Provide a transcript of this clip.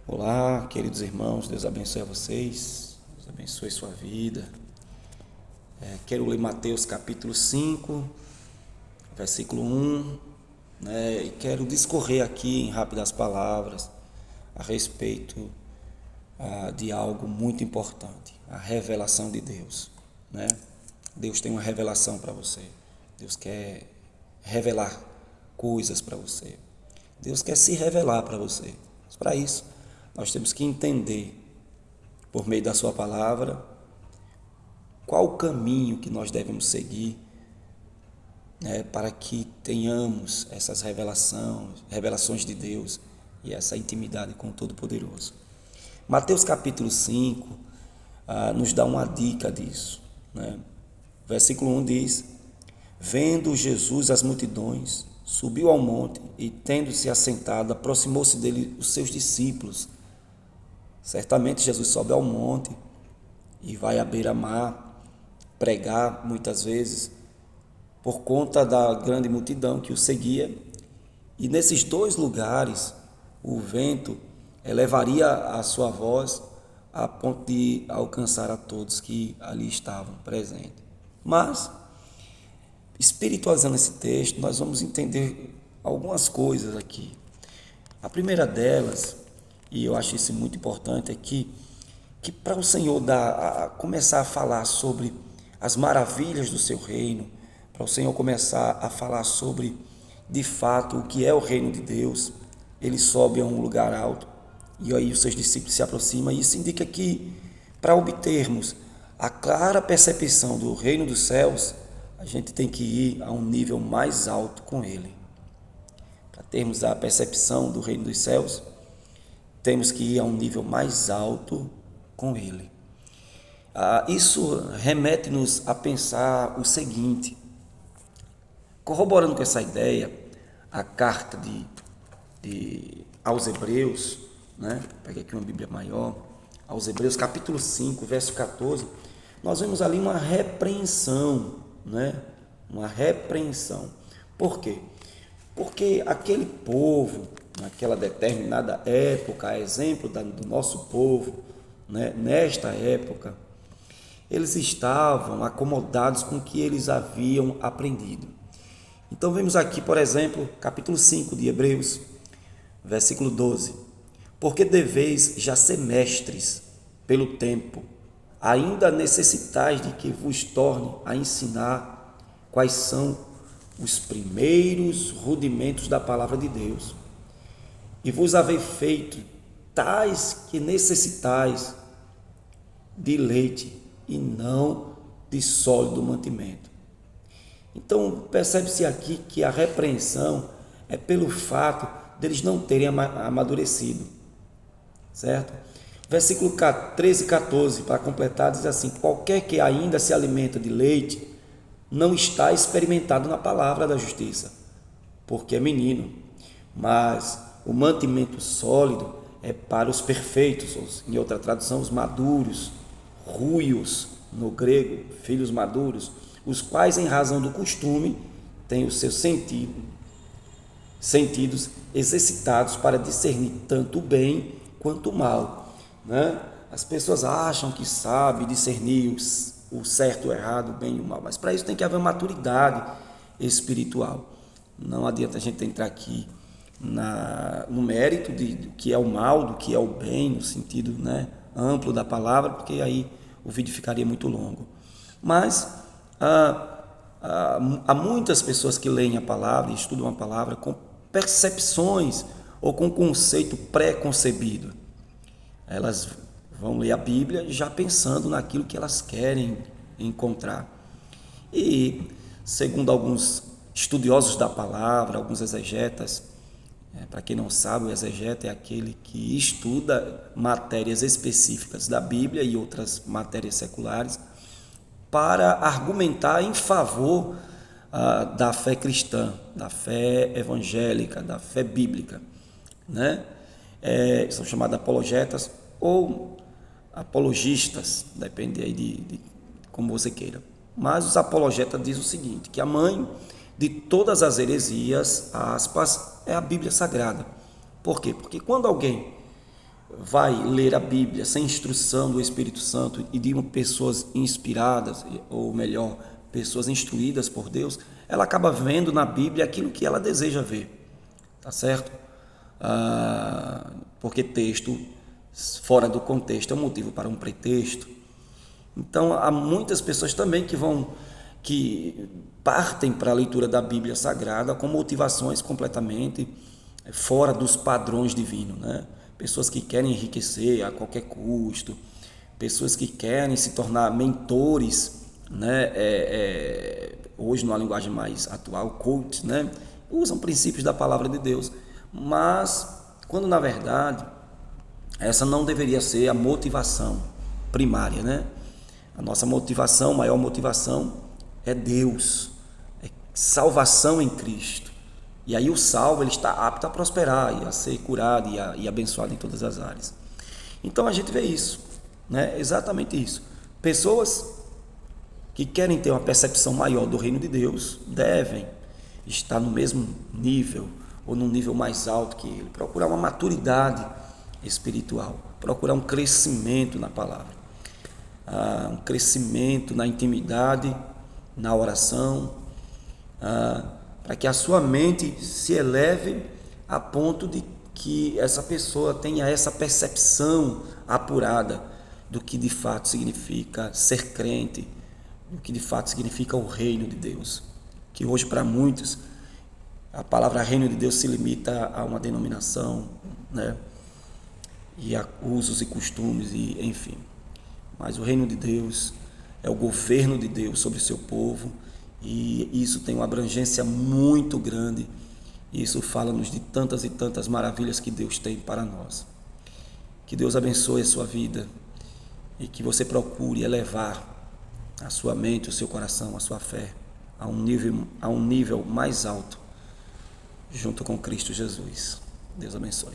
Olá, queridos irmãos, Deus abençoe a vocês, Deus abençoe sua vida. Quero ler Mateus capítulo 5, versículo 1, e quero discorrer aqui em rápidas palavras a respeito de algo muito importante, a revelação de Deus. Deus tem uma revelação para você, Deus quer revelar coisas para você, Deus quer se revelar para você, mas para isso nós temos que entender, por meio da sua palavra, qual o caminho que nós devemos seguir, para que tenhamos essas revelações de Deus e essa intimidade com o Todo-Poderoso. Mateus capítulo 5 nos dá uma dica disso. Versículo 1 diz: Vendo Jesus as multidões, subiu ao monte e, tendo-se assentado, aproximou-se dele os seus discípulos. Certamente Jesus sobe ao monte e vai à beira-mar pregar muitas vezes por conta da grande multidão que o seguia. E nesses dois lugares o vento elevaria a sua voz a ponto de alcançar a todos que ali estavam presentes. Mas, espiritualizando esse texto, nós vamos entender algumas coisas aqui. A primeira delas, e eu acho isso muito importante, é que para o Senhor começar a falar sobre as maravilhas do seu reino, para o Senhor começar a falar sobre, de fato, o que é o reino de Deus, ele sobe a um lugar alto e aí os seus discípulos se aproximam, e isso indica que, para obtermos a clara percepção do reino dos céus, a gente tem que ir a um nível mais alto com ele. Para termos a percepção do reino dos céus, temos que ir a um nível mais alto com ele. Isso remete-nos a pensar o seguinte: corroborando com essa ideia, a carta aos Hebreus, peguei aqui uma Bíblia maior, aos Hebreus capítulo 5, verso 14, nós vemos ali uma repreensão, uma repreensão. Por quê? Porque aquele povo, naquela determinada época, a exemplo do nosso povo, nesta época, eles estavam acomodados com o que eles haviam aprendido. Então vemos aqui, por exemplo, capítulo 5 de Hebreus, versículo 12: Porque deveis já ser mestres pelo tempo, ainda necessitais de que vos torne a ensinar quais são os primeiros rudimentos da palavra de Deus, e vos haver feito tais que necessitais de leite e não de sólido mantimento. Então percebe-se aqui que a repreensão é pelo fato deles não terem amadurecido, certo? Versículo 13 e 14, para completar, diz assim: Qualquer que ainda se alimenta de leite não está experimentado na palavra da justiça, porque é menino, mas o mantimento sólido é para os perfeitos, em outra tradução, os maduros, ruios, no grego, filhos maduros, os quais, em razão do costume, têm os seus sentidos exercitados para discernir tanto o bem quanto o mal. As pessoas acham que sabem discernir o certo, o errado, o bem e o mal, mas para isso tem que haver maturidade espiritual. Não adianta a gente entrar aqui no mérito do que é o mal, do que é o bem, no sentido amplo da palavra, porque aí o vídeo ficaria muito longo. Mas há muitas pessoas que leem a palavra e estudam a palavra com percepções ou com conceito pré-concebido. Elas vão ler a Bíblia já pensando naquilo que elas querem encontrar. E, segundo alguns estudiosos da palavra, alguns exegetas, para quem não sabe, o exegeta é aquele que estuda matérias específicas da Bíblia e outras matérias seculares para argumentar em favor da fé cristã, da fé evangélica, da fé bíblica. São chamados apologetas ou apologistas, depende aí de como você queira. Mas os apologetas dizem o seguinte, que a mãe de todas as heresias, aspas, é a Bíblia Sagrada. Por quê? Porque quando alguém vai ler a Bíblia sem instrução do Espírito Santo e de pessoas inspiradas, ou melhor, pessoas instruídas por Deus, ela acaba vendo na Bíblia aquilo que ela deseja ver, tá certo? Porque texto fora do contexto é um motivo para um pretexto. Então há muitas pessoas também que partem para a leitura da Bíblia Sagrada com motivações completamente fora dos padrões divinos, né? Pessoas que querem enriquecer a qualquer custo, pessoas que querem se tornar mentores, né? Hoje, numa linguagem mais atual, coach, né? Usam princípios da palavra de Deus, mas quando na verdade essa não deveria ser a motivação primária, né? A nossa motivação, maior motivação é Deus, é salvação em Cristo. E aí o salvo, ele está apto a prosperar e a ser curado e abençoado em todas as áreas. Então a gente vê isso, né? Exatamente isso. Pessoas que querem ter uma percepção maior do reino de Deus devem estar no mesmo nível ou num nível mais alto que ele, procurar uma maturidade espiritual, procurar um crescimento na palavra, um crescimento na intimidade, na oração, para que a sua mente se eleve a ponto de que essa pessoa tenha essa percepção apurada do que de fato significa ser crente, do que de fato significa o reino de Deus, que hoje para muitos a palavra reino de Deus se limita a uma denominação, né? E a usos e costumes, e enfim. Mas o reino de Deus é o governo de Deus sobre o seu povo, e isso tem uma abrangência muito grande, e isso fala-nos de tantas e tantas maravilhas que Deus tem para nós. Que Deus abençoe a sua vida e que você procure elevar a sua mente, o seu coração, a sua fé a um nível mais alto junto com Cristo Jesus. Deus abençoe.